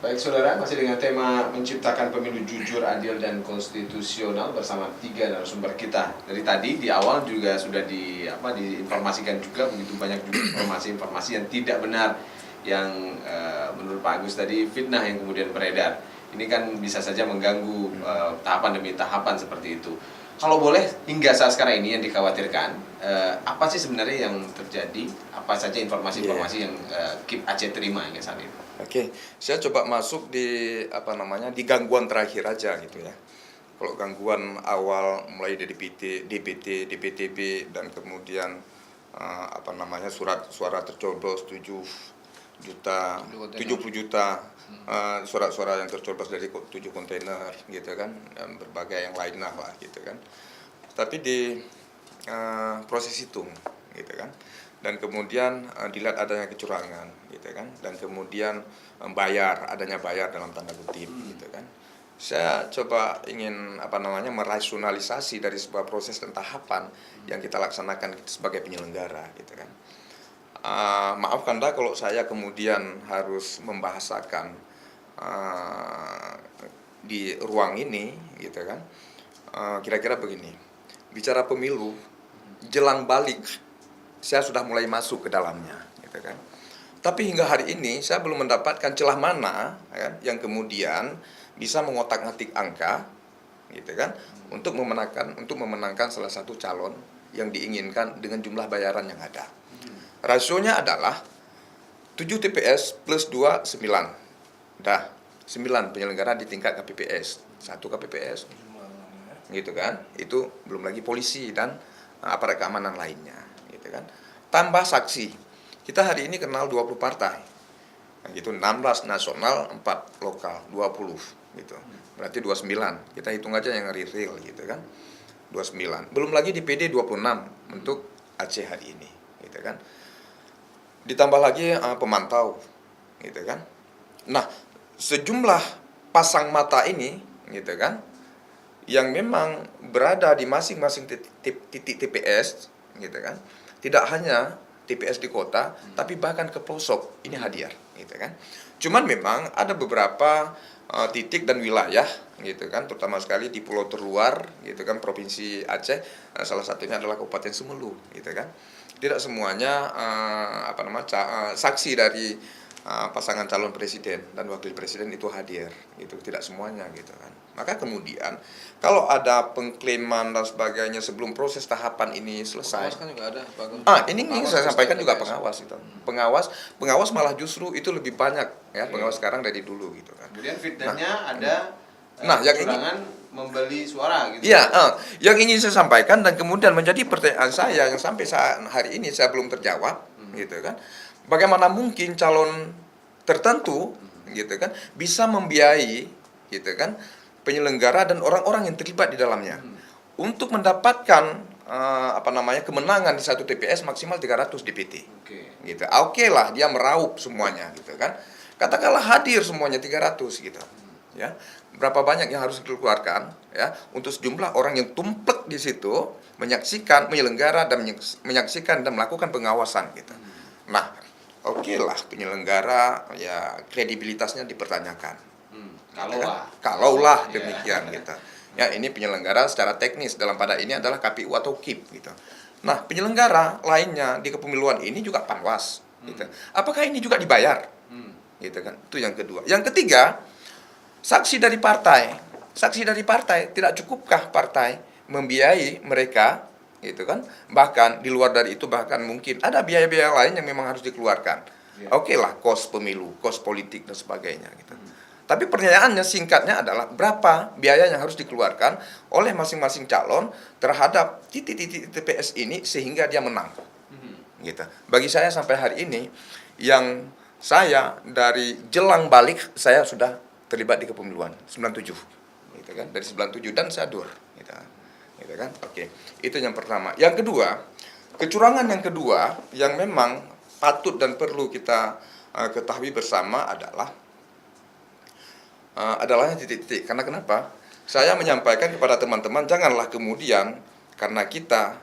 Baik saudara, masih dengan tema menciptakan pemilu jujur, adil, dan konstitusional bersama 3 narasumber kita. Dari tadi di awal juga sudah diinformasikan juga begitu banyak juga informasi-informasi yang tidak benar yang menurut Pak Agus tadi fitnah yang kemudian beredar. Ini kan bisa saja mengganggu tahapan demi tahapan seperti itu. Kalau boleh hingga saat sekarang ini yang dikhawatirkan apa sih sebenarnya yang terjadi? Apa saja informasi-informasi yang KIP Aceh terima hingga saat ini? Oke, saya coba masuk di di gangguan terakhir aja gitu ya. Kalau gangguan awal mulai dari DPT, DPTB dan kemudian surat suara tercoblos 70 juta surat-suara yang tercoblos dari 7 kontainer gitu kan, dan berbagai yang lain lah gitu kan. Tapi di proses hitung gitu kan. Dan kemudian dilihat adanya kecurangan gitu kan, dan kemudian adanya bayar dalam tanda kutip gitu kan. Saya coba ingin merasionalisasi dari sebuah proses dan tahapan yang kita laksanakan sebagai penyelenggara gitu kan. Maafkan kalau saya kemudian harus membahasakan di ruang ini gitu kan. Kira-kira begini, bicara pemilu, jelang balik saya sudah mulai masuk ke dalamnya, gitu kan. Tapi hingga hari ini saya belum mendapatkan celah mana ya, yang kemudian bisa mengotak-ngatik angka, gitu kan, untuk memenangkan salah satu calon yang diinginkan dengan jumlah bayaran yang ada. Rasionya adalah 7 TPS plus 2 9. Dah 9 penyelenggara di tingkat KPPS, 1 KPPS, gitu kan. Itu belum lagi polisi dan aparat keamanan lainnya. Kan? Tambah saksi, kita hari ini kenal 20 partai, nah, gitu, 16 nasional, 4 lokal, 20 gitu. Berarti 29, kita hitung aja yang real gitu kan, 29. Belum lagi di PD 26 untuk Aceh hari ini gitu kan. Ditambah lagi pemantau gitu kan. Nah, sejumlah pasang mata ini gitu kan, yang memang berada di masing-masing titik TPS gitu kan. Tidak hanya TPS di kota, tapi bahkan ke pelosok ini hadir, gitu kan. Cuman memang ada beberapa titik dan wilayah, gitu kan, terutama sekali di pulau terluar, gitu kan, provinsi Aceh, salah satunya adalah Kabupaten Sumelu, gitu kan. Tidak semuanya saksi dari pasangan calon presiden dan wakil presiden itu hadir, gitu, tidak semuanya, gitu kan. Maka kemudian kalau ada pengklaiman dan sebagainya sebelum proses tahapan ini selesai. Pengawas kan juga ada, Pak. Ini saya sampaikan juga pengawas itu. Pengawas malah justru itu lebih banyak ya, pengawas sekarang dari dulu gitu kan. Kemudian fitnahnya ada yang kecurangan membeli suara gitu. Iya, yang ingin saya sampaikan dan kemudian menjadi pertanyaan saya yang sampai saat hari ini saya belum terjawab gitu kan. Bagaimana mungkin calon tertentu gitu kan bisa membiayai gitu kan penyelenggara dan orang-orang yang terlibat di dalamnya untuk mendapatkan kemenangan di satu TPS maksimal 300 DPT. Gitu. Oke lah dia meraup semuanya gitu kan. Katakanlah hadir semuanya 300 gitu. Ya. Berapa banyak yang harus dikeluarkan ya untuk sejumlah orang yang tumplek di situ menyaksikan penyelenggara dan menyaksikan dan melakukan pengawasan gitu. Nah, oke lah penyelenggara ya kredibilitasnya dipertanyakan. Kalaulah demikian gitu. Ya ini penyelenggara secara teknis dalam pada ini adalah KPU atau KIP gitu. Nah penyelenggara lainnya di kepemiluan ini juga Panwas. Gitu. Apakah ini juga dibayar? Gitu kan? Itu yang kedua. Yang ketiga, saksi dari partai. Saksi dari partai tidak cukupkah partai membiayai mereka? Gitu kan? Bahkan di luar dari itu bahkan mungkin ada biaya-biaya lain yang memang harus dikeluarkan. Oke lah, kos pemilu, kos politik dan sebagainya gitu. Tapi pertanyaannya singkatnya adalah berapa biaya yang harus dikeluarkan oleh masing-masing calon terhadap titik-titik TPS ini sehingga dia menang. Gitu. Bagi saya sampai hari ini yang saya dari jelang balik saya sudah terlibat di kepemiluan 97, gitu kan, dari 97 dan saya dur, gitu kan. Oke, itu yang pertama. Yang kedua, kecurangan yang kedua yang memang patut dan perlu kita ketahui bersama adalah titik-titik. Karena kenapa? Saya menyampaikan kepada teman-teman, janganlah kemudian karena kita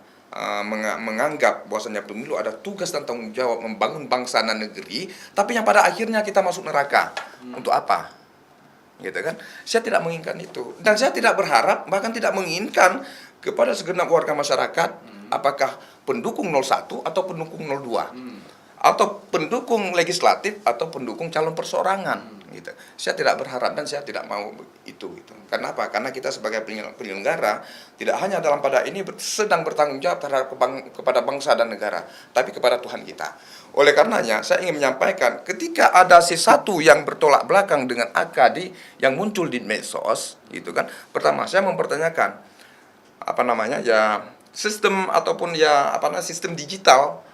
menganggap bahwasanya pemilu ada tugas dan tanggung jawab membangun bangsa dan negeri, tapi yang pada akhirnya kita masuk neraka. Untuk apa? Gitu kan? Saya tidak menginginkan itu, dan saya tidak berharap, bahkan tidak menginginkan kepada segenap warga masyarakat, apakah pendukung 01 atau pendukung 02, atau pendukung legislatif atau pendukung calon perseorangan. Gitu. Saya tidak berharap dan saya tidak mau itu. Gitu. Karena apa? Karena kita sebagai penyelenggara tidak hanya dalam pada ini sedang bertanggung jawab terhadap kepada bangsa dan negara, tapi kepada Tuhan kita. Oleh karenanya, saya ingin menyampaikan ketika ada sesuatu yang bertolak belakang dengan AKD yang muncul di medsos, gitu kan. Pertama, saya mempertanyakan sistem ataupun sistem digital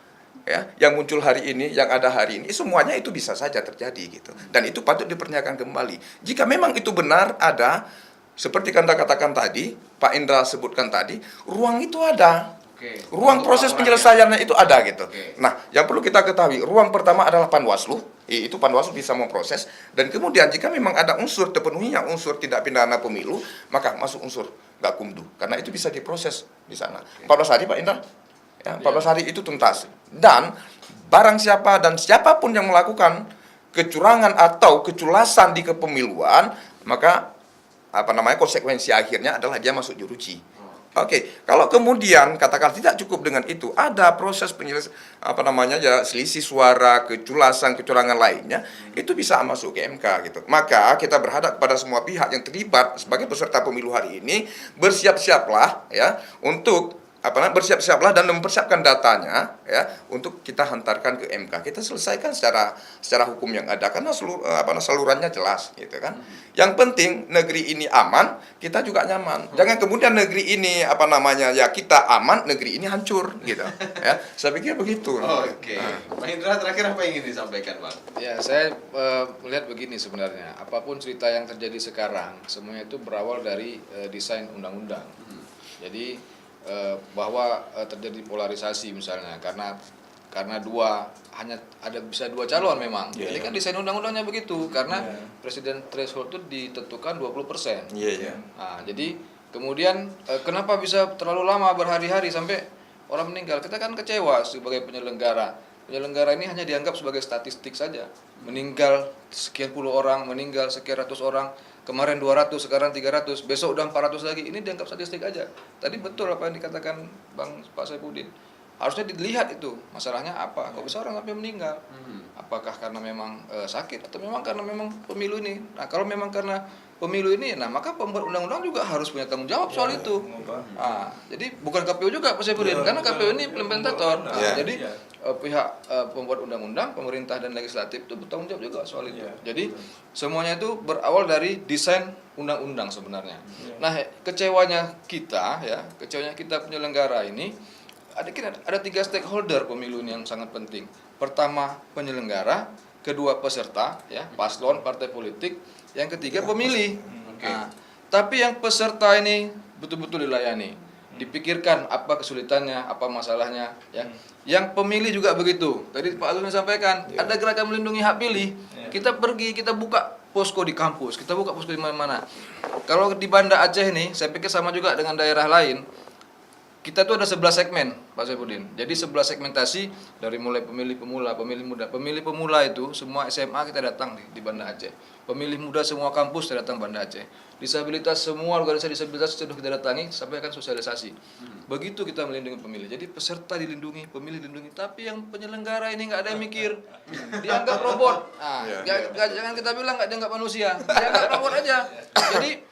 ya, yang muncul hari ini, yang ada hari ini, semuanya itu bisa saja terjadi gitu. Dan itu patut dipertanyakan kembali. Jika memang itu benar ada, seperti Anda katakan tadi, Pak Indra sebutkan tadi, ruang itu ada. Ruang proses penyelesaiannya itu ada gitu. Nah, yang perlu kita ketahui, ruang pertama adalah Panwaslu. Itu Panwaslu bisa memproses. Dan kemudian jika memang ada unsur terpenuhinya unsur tindak pidana pemilu, maka masuk unsur Gakumdu. Karena itu bisa diproses di sana. 14 hari Pak Indra. Ya, 14 hari itu tuntas. Dan barang siapa dan siapapun yang melakukan kecurangan atau keculasan di kepemiluan, maka konsekuensi akhirnya adalah dia masuk jeruji. Oke, kalau kemudian katakan tidak cukup dengan itu, ada proses selisih suara, keculasan, kecurangan lainnya, itu bisa masuk ke MK gitu. Maka kita berharap kepada semua pihak yang terlibat sebagai peserta pemilu hari ini, bersiap-siaplah ya untuk bersiap-siaplah dan mempersiapkan datanya ya untuk kita hantarkan ke MK. Kita selesaikan secara hukum yang ada karena salurannya jelas gitu kan. Yang penting negeri ini aman, kita juga nyaman. Jangan kemudian negeri ini kita aman, negeri ini hancur gitu. Ya, saya pikir begitu. Oke. Pak Indra, terakhir apa yang ingin disampaikan, Bang? Ya, saya melihat begini sebenarnya. Apapun cerita yang terjadi sekarang, semuanya itu berawal dari desain undang-undang. Jadi bahwa terjadi polarisasi misalnya karena bisa dua calon memang. Jadi kan desain undang-undangnya begitu karena presiden threshold itu ditentukan 20%. Nah, jadi kemudian kenapa bisa terlalu lama berhari-hari sampai orang meninggal? Kita kan kecewa sebagai penyelenggara. Penyelenggara ini hanya dianggap sebagai statistik saja. Meninggal sekian puluh orang, meninggal sekian ratus orang. Kemarin 200, sekarang 300, besok udah 400 lagi. Ini dianggap statistik aja. Tadi betul apa yang dikatakan Pak Saifuddin. Harusnya dilihat itu, masalahnya apa? Kok bisa orang sampai meninggal? Apakah karena memang sakit atau memang karena memang pemilu ini? Nah, kalau memang karena pemilu ini, maka pembuat undang-undang juga harus punya tanggung jawab soal itu. Jadi bukan KPU juga Pak Saifuddin, karena KPU ini implementator. Jadi pihak pembuat undang-undang, pemerintah dan legislatif itu bertanggung jawab juga soal itu. Jadi semuanya itu berawal dari desain undang-undang sebenarnya. Nah, kecewanya kita penyelenggara ini ada 3 stakeholder pemilu ini yang sangat penting. Pertama penyelenggara, kedua peserta ya, paslon, partai politik, yang ketiga pemilih. Nah, tapi yang peserta ini betul-betul dilayani. Dipikirkan apa kesulitannya, apa masalahnya ya. Yang pemilih juga begitu. Tadi Pak Alun sampaikan, ada gerakan melindungi hak pilih. Kita pergi, kita buka posko di kampus, kita buka posko di mana-mana. Kalau di Banda Aceh ini, saya pikir sama juga dengan daerah lain. Kita tuh ada 11 segmen, Pak Saifuddin. Jadi 11 segmentasi dari mulai pemilih pemula, pemilih muda. Pemilih pemula itu semua SMA kita datang di Banda Aceh. Pemilih muda semua kampus kita datang Banda Aceh. Disabilitas semua organisasi disabilitas sudah kita datangi, sampaikan sosialisasi. Begitu kita melindungi pemilih. Jadi peserta dilindungi, pemilih dilindungi. Tapi yang penyelenggara ini nggak ada yang mikir. Dianggap robot. Jangan kita bilang nggak dianggap manusia. Dianggap robot aja. Jadi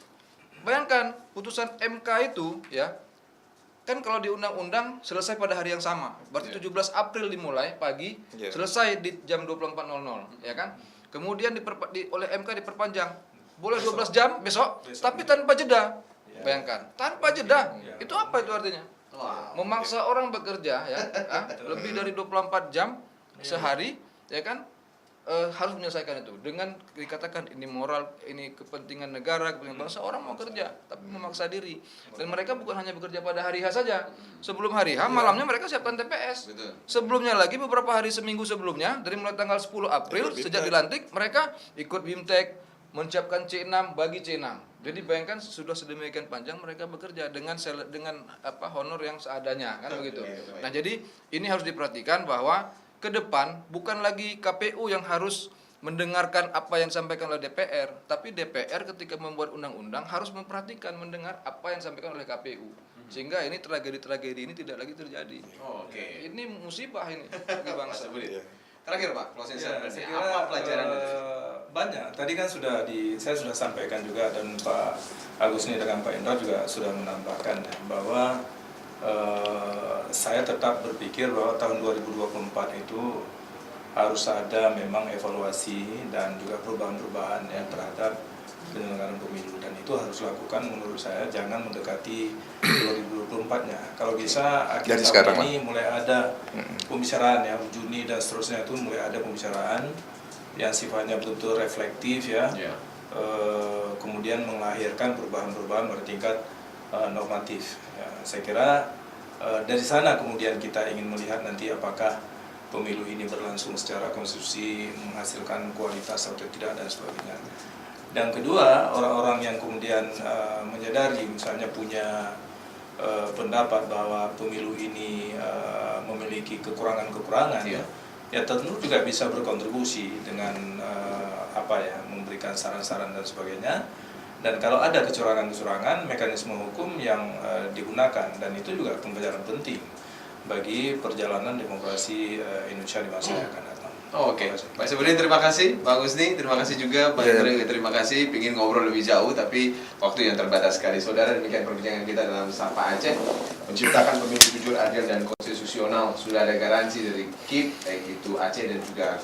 bayangkan putusan MK itu ya. Kan kalau di undang-undang selesai pada hari yang sama. Berarti 17 April dimulai pagi, selesai di jam 24.00, ya kan? Kemudian oleh MK diperpanjang. Boleh 12 jam besok, tapi tanpa jeda. Bayangkan, tanpa jeda. Itu apa itu artinya? Memaksa orang bekerja ya, lebih dari 24 jam sehari, ya kan? harus menyelesaikan itu dengan dikatakan ini moral, ini kepentingan negara, kepentingan bangsa. Orang mau kerja tapi memaksa diri, dan mereka bukan hanya bekerja pada hari H saja. Sebelum hari H malamnya mereka siapkan TPS. Betul. Sebelumnya lagi beberapa hari seminggu sebelumnya, dari mulai tanggal 10 April sejak dilantik mereka ikut BIMTEK, menyiapkan C6 bagi C6. Jadi bayangkan sudah sedemikian panjang mereka bekerja dengan honor yang seadanya, kan begitu. Nah, jadi ini harus diperhatikan bahwa ke depan bukan lagi KPU yang harus mendengarkan apa yang disampaikan oleh DPR, tapi DPR ketika membuat undang-undang harus memperhatikan mendengar apa yang disampaikan oleh KPU. Sehingga ini tragedi-tragedi ini tidak lagi terjadi. Oke. Ini musibah ini bagi bangsa. Terakhir Pak, closing statement. Saya kira, Apa pelajaran itu? banyak. Tadi kan saya sudah sampaikan juga, dan Pak Agus ini dengan Pak Indra juga sudah menambahkan ya, bahwa saya tetap berpikir bahwa tahun 2024 itu harus ada memang evaluasi dan juga perubahan-perubahan ya terhadap penyelenggaraan pemilu, dan itu harus dilakukan menurut saya jangan mendekati 2024-nya. Kalau bisa akhir tahun ini mulai ada pembicaraan ya, Juni dan seterusnya itu mulai ada pembicaraan yang sifatnya betul-betul reflektif ya. Kemudian melahirkan perubahan-perubahan bertingkat normatif. Ya, saya kira dari sana kemudian kita ingin melihat nanti apakah pemilu ini berlangsung secara konstitusi, menghasilkan kualitas atau tidak dan sebagainya. Dan kedua, orang-orang yang kemudian menyadari misalnya punya pendapat bahwa pemilu ini memiliki kekurangan-kekurangan ya tentu juga bisa berkontribusi dengan memberikan saran-saran dan sebagainya. Dan kalau ada kecurangan-kecurangan, mekanisme hukum yang digunakan, dan itu juga pembelajaran penting bagi perjalanan demokrasi Indonesia di masa yang akan datang. Oke, Pak Sabudin terima kasih, Pak Gusni terima kasih juga, Pak Indra terima kasih. Pingin ngobrol lebih jauh tapi waktu yang terbatas sekali. Saudara, demikian perbincangan kita dalam Sapa Aceh. Menciptakan pemilu jujur, adil dan konstitusional, sudah ada garansi dari KIP, baik itu Aceh dan juga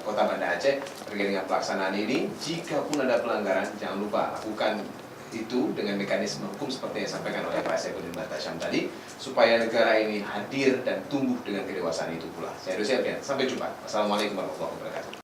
Kota Banda Aceh terkait dengan pelaksanaan ini. Jika pun ada pelanggaran, jangan lupa lakukan itu dengan mekanisme hukum seperti yang disampaikan oleh Pak Saifuddin Batasam tadi, supaya negara ini hadir dan tumbuh dengan kedewasaan itu pula. Saya Dosi Alfian, sampai jumpa. Wassalamualaikum warahmatullahi wabarakatuh.